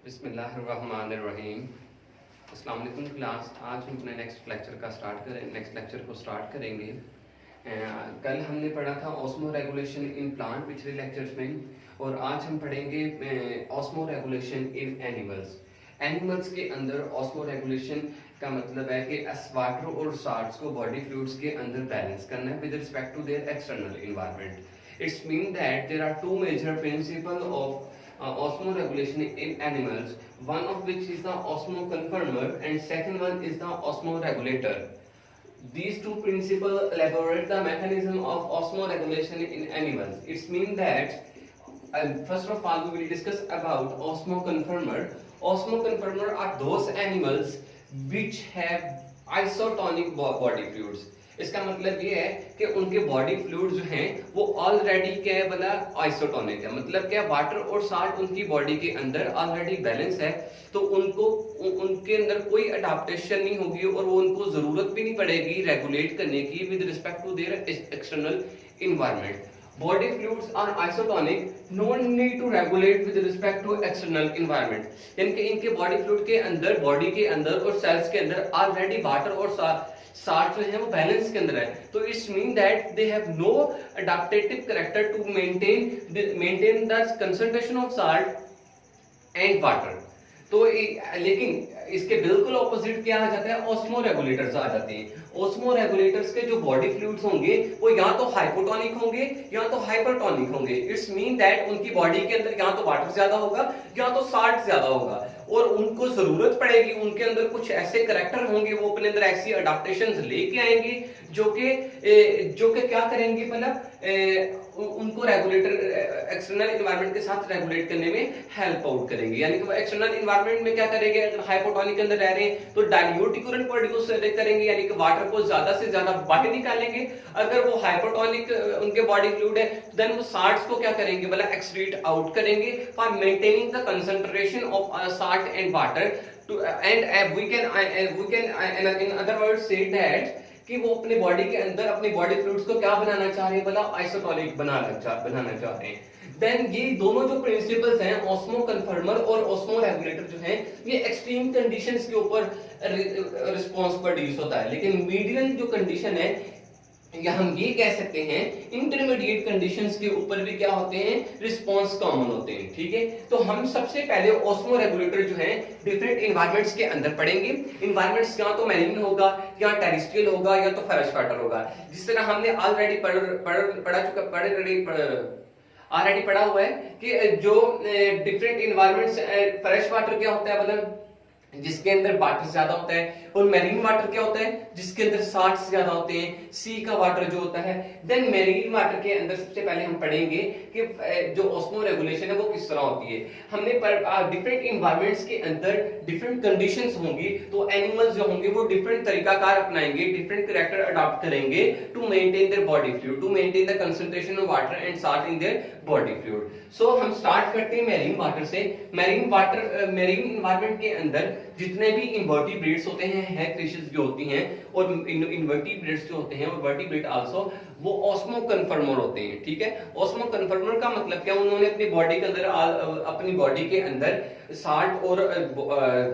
बिस्मिल्लाहिर्रहमानिर्रहीम। अस्सलाम वालेकुम क्लास। आज हम अपने नेक्स्ट लेक्चर को स्टार्ट करेंगे। कल हमने पढ़ा था ऑस्मो रेगुलेशन इन प्लांट पिछले लेक्चर्स में, और आज हम पढ़ेंगे osmo regulation in animals. Animals के अंदर ऑस्मो रेगुलेशन का मतलब है कि वाटर और साल्ट्स को बॉडी फ्लूइड्स के अंदर बैलेंस करना है with respect to their external environment. It's mean that there are two major principle of osmoregulation in animals, one of which is the osmoconformer and second one is the osmoregulator. These two principles elaborate the mechanism of osmoregulation in animals. It means that first of all we will discuss about osmoconformer. Osmoconformer are those animals which have isotonic body fluids. इसका मतलब ये है कि उनके body fluid जो हैं वो already क्या है, बोला आइसोटोनिक है। मतलब क्या, वाटर और साल्ट उनकी बॉडी के अंदर ऑलरेडी बैलेंस है, तो उनके अंदर कोई अडाप्टेशन नहीं होगी और वो उनको जरूरत भी नहीं पड़ेगी रेगुलेट करने की with respect to their external environment. Body fluids are isotonic, no need to regulate with respect to external environment. यानी कि इनके बॉडी फ्लूइड के अंदर, बॉडी के अंदर और सेल्स के अंदर ऑलरेडी वाटर और साल्ट जो है वो बैलेंस के अंदर है, तो it's mean that they have no adaptative character to maintain the concentration of salt and water. तो लेकिन इसके बिल्कुल ऑपोजिट क्या आ जाता है, ऑस्मो रेगुलेटर्स आ जाते हैं। ऑस्मो रेगुलेटर्स के जो बॉडी फ्लूइड्स होंगे वो या तो हाइपोटोनिक होंगे या तो हाइपरटोनिक होंगे। इट्स मीन दैट उनकी बॉडी के अंदर या तो वाटर ज्यादा होगा या तो साल्ट ज्यादा होगा, और उनको जरूरत पड़ेगी, उनके अंदर कुछ ऐसे करैक्टर होंगे, वो अपने अंदर ऐसी अडैप्टेशंस लेके आएंगे जो कि क्या करेंगे, मतलब उनको रेगुलेटर एक्सटर्नल एनवायरनमेंट के साथ रेगुलेट करने में हेल्प आउट करेंगे। यानी कि वो एक्सटर्नल एनवायरनमेंट में क्या करेंगे, अगर हाइपोटोनिक के अंदर रह रहे हैं तो डाइल्यूट करंट प्रोड्यूस करेंगे, यानी कि वाटर को ज्यादा से ज्यादा बाहर निकालेंगे। अगर वो हाइपोटोनिक उनके बॉडी फ्लूइड है देन वो साल्ट्स को क्या करेंगे, मतलब एक्सक्रीट आउट करेंगे for maintaining the concentration of salt and water to and we can in other words say that कि वो अपने बॉडी के अंदर अपने बॉडी फ्लूइड्स को क्या बनाना चाह रहे हैं, बोला आइसोटोनिक बनाना चाह रहे हैं। देन ये दोनों जो प्रिंसिपल्स हैं, ऑस्मो कन्फर्मर और ऑस्मो रेगुलेटर जो हैं, ये एक्सट्रीम कंडीशंस के ऊपर रिस्पांस प्रोड्यूस होता है। लेकिन मीडियम जो कंडीशन है, या हम ये कह सकते हैं इंटरमीडिएट कंडीशंस के ऊपर भी क्या होते हैं, रिस्पांस कॉमन होते हैं। ठीक है, तो हम सबसे पहले ऑस्मो रेगुलेटर जो है डिफरेंट एनवायरनमेंट्स के अंदर पढ़ेंगे। एनवायरनमेंट्स या तो मैरीन होगा या टेरेस्ट्रियल होगा या तो फ्रेश वाटर होगा। जिस तरह हमने ऑलरेडी पढ़ा हुआ है कि जो डिफरेंट एनवायरनमेंट्स, फ्रेश वाटर क्या होता है, मतलब जिसके अंदर वाटर ज्यादा होता है, और मैरीन वाटर क्या होता है, जिसके अंदर साल्ट्स ज्यादा होते हैं, सी का वाटर जो होता है। देन मैरीन वाटर के अंदर सबसे पहले हम पढ़ेंगे कि जो ऑस्मो रेगुलेशन है वो किस तरह होती है। हमने डिफरेंट एनवायरनमेंट्स के अंदर डिफरेंट कंडीशंस होंगी, तो एनिमल्स जो होंगे वो डिफरेंट तरीकाकार अपनाएंगे, डिफरेंट कैरेक्टर अडॉप्ट करेंगे to maintain their body fluid, to maintain the concentration of water and salt in their body fluid. So हम स्टार्ट करते हैं मैरीन वाटर से। मैरीन एनवायरनमेंट के अंदर जितने भी इनवर्टिब्रेट्स होते हैं, फिशेस जो होती हैं, और इनवर्टिब्रेट्स जो होते हैं और वर्टिब्रेट आल्सो, वो ऑस्मो कन्फर्मर होते हैं। ठीक है, ऑस्मो कन्फर्मर का मतलब क्या, उन्होंने अपनी बॉडी के अंदर साल्ट और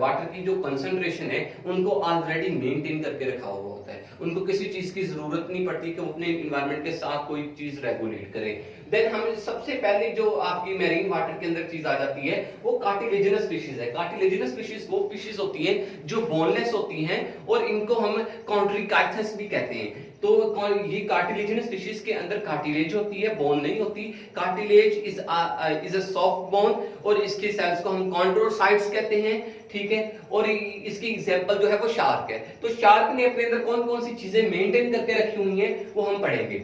वाटर की जो कंसंट्रेशन है उनको ऑलरेडी मेंटेन करके रखा हुआ होता है। उनको किसी चीज की जरूरत नहीं पड़ती कि वो अपने एनवायरनमेंट के साथ कोई चीज रेगुलेट करे। देन हम सबसे पहले जो आपकी मैरीन वाटर के अंदर चीज आ जाती है वो कार्टिलेजिनस फिशेस है। कार्टिलेजिनस फिशेस वो फिशेस होती हैं जो बोनलेस होती हैं, और इनको हम कॉन्ट्रिकाइथस भी कहते हैं। तो ये कार्टिलेजिनस फिशेस के अंदर कार्टिलेज होती है, बोन नहीं होती। Cartilage is a soft bone, और इसके सेल्स को हम कॉन्ड्रोसाइट्स कहते हैं। ठीक है, और इसकी एग्जांपल जो है वो शार्क है। तो शार्क ने अपने अंदर कौन कौन सी चीजें मेंटेन करके रखी हुई हैं वो हम पढ़ेंगे।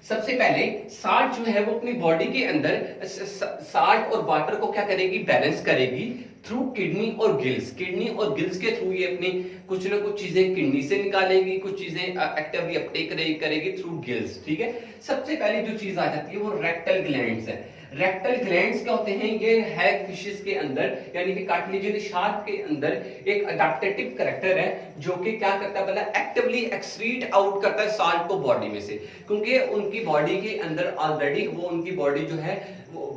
सबसे पहले साल्ट जो है वो अपनी बॉडी के अंदर साल्ट और वाटर को क्या करेगी, बैलेंस करेगी थ्रू किडनी और गिल्स। किडनी और गिल्स के थ्रू ये अपनी कुछ ना कुछ चीजें किडनी से निकालेगी, कुछ चीजें एक्टिवली अपटेक करेगी थ्रू गिल्स। ठीक है, सबसे पहली जो चीज आ जाती है वो रेक्टल ग्लैंड्स है। रेक्टल ग्लैंड्स क्या होते हैं, ये है फिशेस के अंदर, यानी कि कार्टिलेजिनस शार्क के अंदर एक अडैप्टेटिव कैरेक्टर है जो कि क्या करता है, मतलब एक्टिवली एक्सक्रीट आउट करता है साल्ट को बॉडी में से, क्योंकि उनकी बॉडी के अंदर ऑलरेडी वो उनकी बॉडी जो है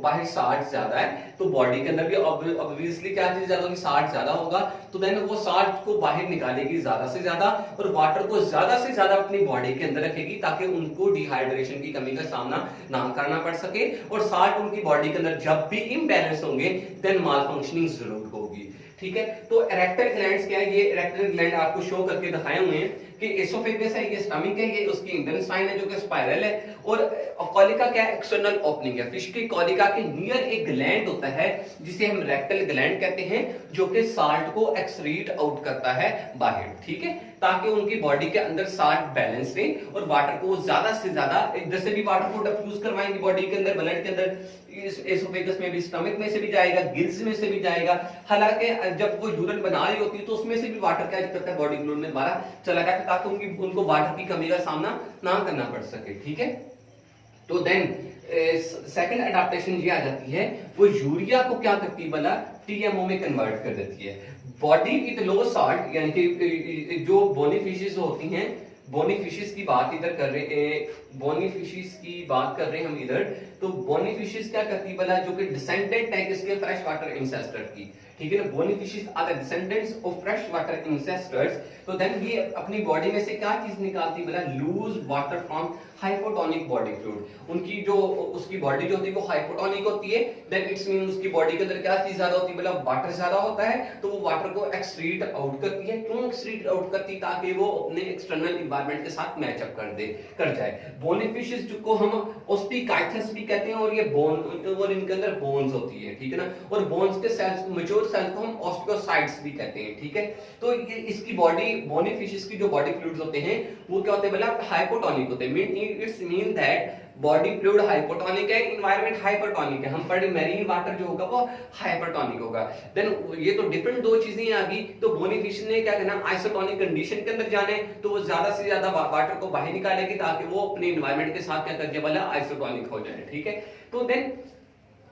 बाहर 60 ज्यादा है तो बॉडी के अंदर भी ऑब्वियसली क्या चीज ज्यादा होगी, 60 ज्यादा होगा, तो देन वो 60 को बाहर निकालेगी ज्यादा से ज्यादा और वाटर को ज्यादा से ज्यादा अपनी बॉडी के अंदर रखेगी ताकि उनको डिहाइड्रेशन की कमी का सामना ना करना पड़ सके। और 60 उनकी बॉडी के अंदर जब भी इम्बैलेंस होंगे देन माल फंक्शनिंग जरूर होगी। ठीक है, तो इरेक्टल ग्लैंड्स क्या है, ये इरेक्टल ग्लैंड आपको शो करके दिखाए हुए हैं कि एसोफेगस है, ये स्टमक है, ये उसकी इंटेस्टाइन है जो कि स्पाइरल है, और कॉलिका क्या है, एक्सटर्नल ओपनिंग है। फिश की कॉलिका के नियर एक ग्लैंड होता है जिसे हम रेक्टल ग्लैंड कहते हैं जो कि साल्ट को एक्सक्रीट आउट करता है बाहर। ठीक है, ताकि उनकी बॉडी के अंदर साल्ट बैलेंस रहे और वाटर को ज्यादा से ज्यादा, जैसे भी वाटर को डिफ्यूज करवाएंगे बॉडी के अंदर, ब्लड के अंदर, एसोफेगस में भी, स्टमक में से भी जाएगा, गिल्स में से भी जाएगा। हालांकि जब वो यूरिन बना रही होती है तो उसमें से भी वाटर क्या करता है, बॉडी फ्लूइड में हमारा चला जाता है ताकि उनको वाटर की कमी का सामना ना करना पड़ सके। ठीक है, तो देन सेकंड एडाप्टेशन ये आ जाती है, वो यूरिया को क्या करती है भला, टीएमओ में कन्वर्ट कर देती है। बॉडी विद लो साल्ट, यानी कि जो बोनी फिशेस होती हैं, बोनी फिशेस की बात इधर कर रहे हैं, बोनी फिशेस की बात कर रहे हैं हम इधर, तो बोनी फिशेस क्या करती है भला, जो कि डिसेंडेंट है किसके, फ्रेश वाटर इंसेस्टर की। ठीक है ना, bony fishes are the descendants of fresh water ancestors. तो देन ये अपनी बॉडी में से क्या चीज निकालती भला, lose water from hypotonic body fluid. उनकी जो उसकी बॉडी जो होती है वो हाइपोटोनिक होती है, देन इट्स मीन उसकी बॉडी के अंदर क्या चीज ज्यादा होती है, मतलब वाटर ज्यादा होता है, तो वो वाटर को एक्सक्रीट आउट करती है। क्यों एक्सक्रीट आउट करती है, ताकि वो अपने एक्सटर्नल एनवायरनमेंट के साथ मैचअप कर जाए। बोनी फिशेस को हम ओस्टिकाइथस भी कहते हैं, और ये बोन, और इनके अंदर बोन्स होती है। ठीक है ना, और बोन्स के सेल्स, मैच्योर सेल्स को हम ऑस्टियोसाइट्स भी कहते हैं। ठीक है, तो ये इसकी बॉडी, बोनी फिशेस की जो बॉडी फ्लूइड्स होते हैं वो क्या होते हैं भला, हाइपोटोनिक होते हैं। It's mean that body fluid hypotonic है, एनवायरनमेंट हाइपरटोनिक है। हम पढ़े मैरीन वाटर जो होगा वो हाइपरटोनिक होगा। देन ये तो डिफरेंट दो चीजें आ गई। तो बोनी फिश ने क्या करना, आइसोटोनिक कंडीशन के अंदर जाने, तो वो ज्यादा से ज्यादा वाटर को बाहर निकालेगी ताकि वो अपने एनवायरनमेंट के साथ क्या कर जाए भला, आइसोटोनिक हो जाए। ठीक है, तो देन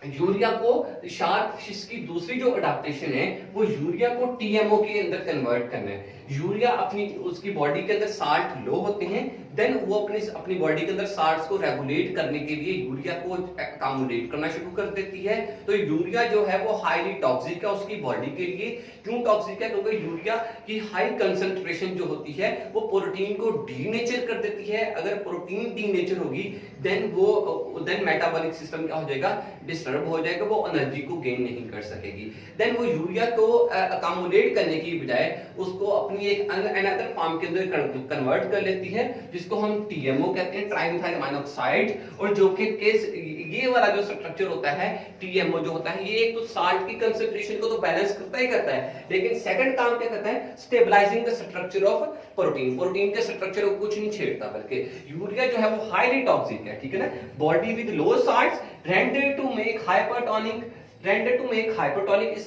यूरिया को, शार्क फिश की दूसरी जो अडाप्टेशन है वो यूरिया को टीएमओ के अंदर कन्वर्ट करना है। यूरिया अपनी उसकी बॉडी के अंदर साल्ट लो होते हैं, देन वो अपनी बॉडी के अंदर साल्ट्स को रेगुलेट करने के लिए यूरिया को अकोमोडेट करना शुरू कर देती है। तो यूरिया जो है वो हाईली टॉक्सिक है उसकी बॉडी के लिए। क्यों टॉक्सिक है, क्योंकि यूरिया की हाई कंसंट्रेशन जो होती है वो प्रोटीन को डीनेचर कर देती है। अगर प्रोटीन डीनेचर होगी देन मेटाबॉलिक सिस्टम क्या हो जाएगा, डिस्टर्ब हो जाएगा, वो एनर्जी को गेन नहीं कर सकेगी। देन वो यूरिया को अकोमोडेट करने की बजाय उसको अपनी एक अनदर फॉर्म के अंदर कन्वर्ट कर लेती है, जिसको हम टीएमओ कहते हैं, ट्राइमिथाइल अमाइनो ऑक्साइड। और जो कि ये वाला जो स्ट्रक्चर होता है टीएमओ जो होता है, ये एक तो साल्ट की कंसंट्रेशन को तो बैलेंस करता ही करता है, लेकिन सेकंड काम क्या करता है, stabilizing the structure of protein. Protein के स्ट्रक्चर को कुछ नहीं छेड़ता, बल्कि यूरिया जो है वो हाईली टॉक्सिक है। ठीक है ना, body with low salts tended to make hypertonic,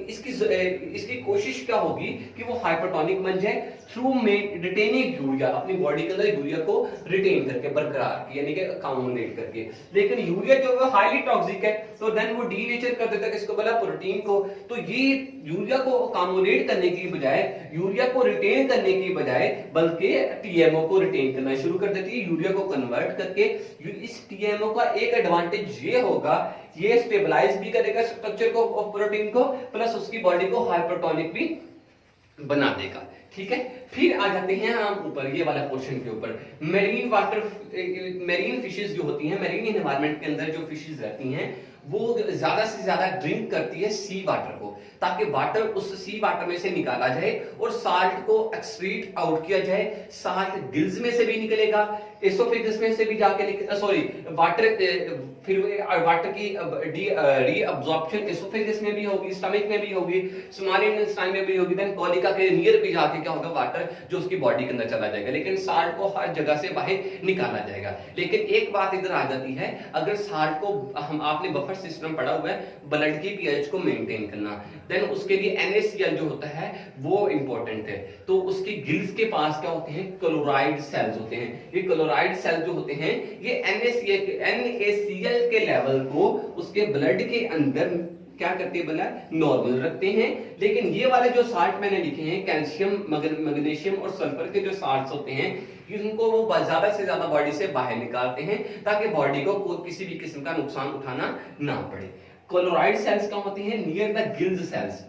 इसकी कोशिश क्या होगी कि वो हाइपरटोनिक बन जाए थ्रू रिटेनिंग यूरिया, अपनी बॉडी के अंदर यूरिया को रिटेन करके, बरकरार यानी कि अकोमोडेट करके। लेकिन यूरिया जो है हाईली टॉक्सिक है, तो देन वो डीनेचर कर देता है किसको बोला, प्रोटीन को। तो ये यूरिया को अकोमोडेट करने की बजाय, यूरिया को रिटेन करने की बजाय, बल्कि टीएमओ को रिटेन करना शुरू कर देती है यूरिया को कन्वर्ट करके। इस टीएमओ का एक एडवांटेज ये होगा, ये स्टेबलाइज भी करेगा स्ट्रक्चर को ऑफ प्रोटीन को, प्लस उसकी बॉडी को हाइपरटोनिक भी बना देगा। ठीक है, फिर आ जाते हैं हम ऊपर ये वाला पोर्शन के ऊपर। मेरीन वाटर, मेरीन फिशेस जो होती हैं, मेरीन एनवायरनमेंट के अंदर जो फिशेस रहती हैं वो ज्यादा से ज्यादा ड्रिंक करती है सी वाटर को, ताकि वाटर उस सी वाटर में से निकाला जाए और साल्ट को एक्सक्रीट आउट किया जाए। साल्ट गिल्स में से भी निकलेगा, एसोफेगस में से भी जाके सॉरी वाटर, फिर वाटर की रीअब्जॉर्प्शन एसोफेगस में भी होगी, स्टमक में भी होगी, स्मॉल इंटेस्टाइन में भी होगी, देन कोलिका के नियर भी जाके क्या होगा, वाटर जो उसकी बॉडी के अंदर चला जाएगा। लेकिन साल्ट को हर जगह से बाहर निकाला जाएगा। लेकिन एक बात इधर आ जाती है, अगर साल्ट को हम, आपने बफर सिस्टम पढ़ा हुआ है, ब्लड की पीएच को मेंटेन करना, देन उसके लिए NaCl जो होता है वो इंपॉर्टेंट है। तो उसके गिल्स के पास क्या होते हैं, क्लोराइड सेल्स होते हैं। ये क्लोराइड सेल्स जो होते हैं ये NaCl के लेवल को उसके ब्लड के अंदर क्या करती है बोला, नॉर्मल रखते हैं। लेकिन ये वाले जो साल्ट मैंने लिखे हैं, कैल्शियम, मैग्नीशियम और सल्फर के जो साल्ट्स होते हैं, इनको वो ज्यादा से ज्यादा बॉडी से बाहर निकालते हैं ताकि बॉडी को किसी भी किस्म का नुकसान उठाना ना पड़े। क्लोराइड सेल्स कहाँ होती हैं, near the gills cells,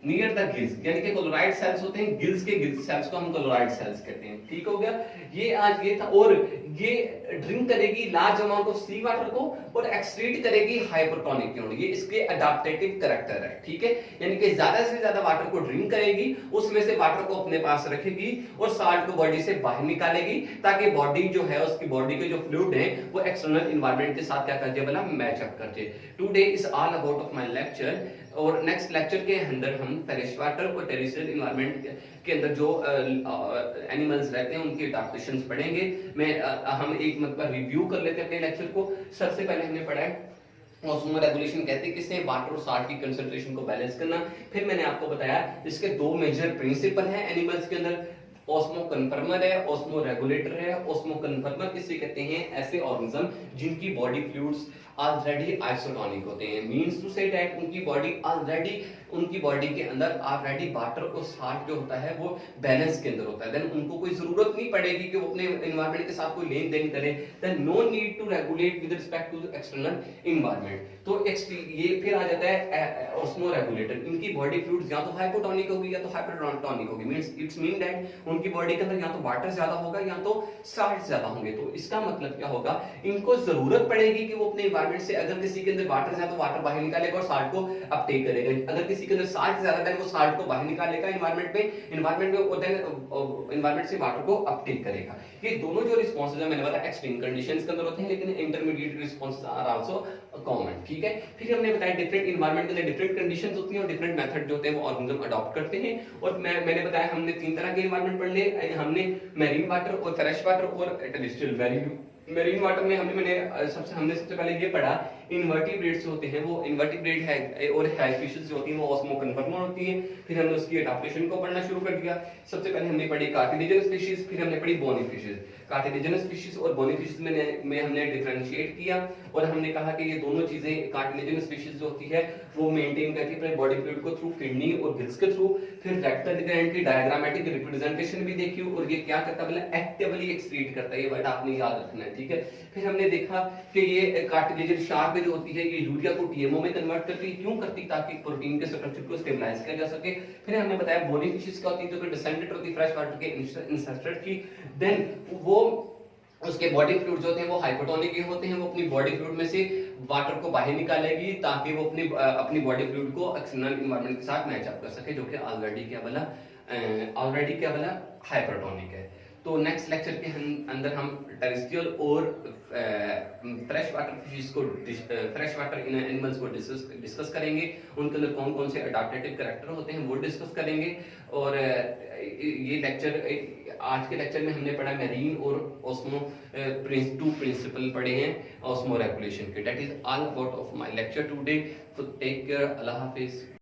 near the gills, यानी कि क्लोराइड सेल्स होते हैं गिल्स के, गिल्स सेल्स को हम क्लोराइड सेल्स कहते हैं। ठीक हो गया, ये आज ये था। और ये ड्रिंक करेगी large amount of sea water को और एक्सक्रीट करेगी हाइपरटोनिक यूनिट, ये इसके अडैप्टेटिव कैरेक्टर है। ठीक है, यानी कि ज्यादा से ज्यादा वाटर को ड्रिंक करेगी, उसमें से वाटर को अपने पास रखेगी और साल्ट को बॉडी से बाहर निकालेगी ताकि बॉडी जो है, उसकी बॉडी के जो फ्लूइड है वो एक्सटर्नल एनवायरनमेंट के साथ क्या कर जाए बोला, मैच अप कर जाए। Today is all about of my lecture. और नेक्स्ट लेक्चर के अंदर हम फ्रेश वाटर और टेरेस्ट्रियल एनवायरनमेंट के अंदर जो एनिमल्स रहते हैं उनके अडैप्टेशंस पढ़ेंगे। हम एक मतलब रिव्यू कर लेते हैं अपने लेक्चर को। सबसे पहले हमने पढ़ा है ऑस्मो रेगुलेशन कहते हैं किसे, वाटर और साल्ट की कंसंट्रेशन को बैलेंस करना। फिर मैंने आपको बताया इसके दो मेजर प्रिंसिपल हैं एनिमल्स के अंदर, ऑस्मो कन्फर्मर है, ऑस्मो रेगुलेटर है। ऑस्मो कन्फर्मर किसे कहते हैं, ऐसे ऑर्गेनिज्म जिनकी बॉडी फ्लूइड्स ऑलरेडी आइसोटोनिक होते हैं, मींस टू से दैट उनकी बॉडी ऑलरेडी, उनकी बॉडी के अंदर ऑलरेडी वाटर और साल्ट जो होता है वो बैलेंस के अंदर होता है। देन उनको कोई जरूरत नहीं पड़ेगी कि वो अपने एनवायरनमेंट के साथ कोई लेन देन करे। Then no need to regulate with respect to external environment. तो ये फिर आ जाता है ऑस्मो रेगुलेटर। इनकी बॉडी फ्लूइड्स या तो हाइपोटोनिक होगी या तो हाइपरटोनिक होगी, मींस इट्स मीन दैट उनकी बॉडी के अंदर या तो वाटर ज्यादा होगा या तो साल्ट ज्यादा होंगे। तो इसका मतलब क्या होगा, इनको जरूरत पड़ेगी कि वो अपने एनवायरनमेंट से, अगर किसी के अंदर वाटर ज्यादा तो वाटर बाहर निकालेगा और साल्ट को अपटेक करेगा, अगर किसी के अंदर साल्ट ज्यादा है वो साल्ट को बाहर निकालेगा एनवायरनमेंट में और देन एनवायरनमेंट से वाटर को अपटेक करेगा। ये दोनों जो रिस्पांसेस है मैंने बताया एक्सट्रीम कंडीशंस के अंदर होते हैं, लेकिन intermediate responses are also common. ठीक है, फिर हमने बताया डिफरेंट एनवायरनमेंट के अंदर डिफरेंट कंडीशंस होती हैं और डिफरेंट मेथड जो होते हैं वो ऑर्गेनिज्म अडॉप्ट करते हैं। और मैंने बताया हमने तीन तरह के एनवायरनमेंट पढ़ने, हमने मैरीन वाटर और फ्रेश वाटर और टेरेस्ट्रियल। मैरीन वाटर में हमने सबसे पहले ये पढ़ा इनवर्टिब्रेट्स होते हैं, वो इनवर्टिब्रेट है और हेल्थ फिशेस जो होती हैं वो ऑस्मो कन्फर्मर होती हैं। फिर हमने उसकी अडैप्टेशन को पढ़ना शुरू कर दिया। सबसे पहले हमने पढ़ी कार्टिलेजिनस फिशेस, फिर हमने पढ़ी बोनी फिशेस। कार्टिलेजिनस फिशेस और बोनी फिशेस में हमने डिफरेंशिएट किया और हमने कहा कि ये दोनों चीजें, कार्टिलेजिनस फिशेस जो होती है वो मेंटेन करती है अपने बॉडी फ्लूइड को थ्रू किडनी और गिल्स के थ्रू। फिर रेक्टल ग्लैंड की डायग्रामेटिक रिप्रेजेंटेशन भी देखी और ये क्या करता है मतलब एक्टिवली एक्सक्रीट करता है, ये वर्ड आपने याद रखना है। ठीक है, फिर हमने देखा कि ये कार्टिलेजिनस शार्क जो होती है ये यूरिया को टीएमओ में कन्वर्ट करती है, क्यों करती, ताकि प्रोटीन के स्ट्रक्चर को स्टेबलाइज किया जा सके। फिर हमने बताया बोनी फिशेस क्या होती है, जो कि डिसेंडेंट होती है फ्रेश वाटर के इंसेस्टर की। देन वो उसके बॉडी फ्लूइड जो होते हैं वो हाइपोटोनिक होते हैं, वो अपनी बॉडी फ्लूइड में से वाटर को बाहर निकालेगी ताकि वो अपनी बॉडी फ्लूइड को एक्सटर्नल एनवायरनमेंट के साथ मैच अप कर सके, जो कि ऑलरेडी क्या बोला हाइपरटोनिक है। तो नेक्स्ट लेक्चर के अंदर हम टेरेस्ट्रियल और फ्रेश वाटर फिशेस को, फ्रेश वाटर एनिमल्स को डिस्कस करेंगे, उनके अंदर कौन कौन से अडैप्टेटिव कैरेक्टर होते हैं वो डिस्कस करेंगे। और ये लेक्चर, आज के लेक्चर में हमने पढ़ा मैरीन और ऑस्मो टू प्रिंसिपल पढ़े हैं ऑस्मो रेगुलेशन के। That is all about of my lecture today. तो टेक केयर, अल्लाह हाफिज।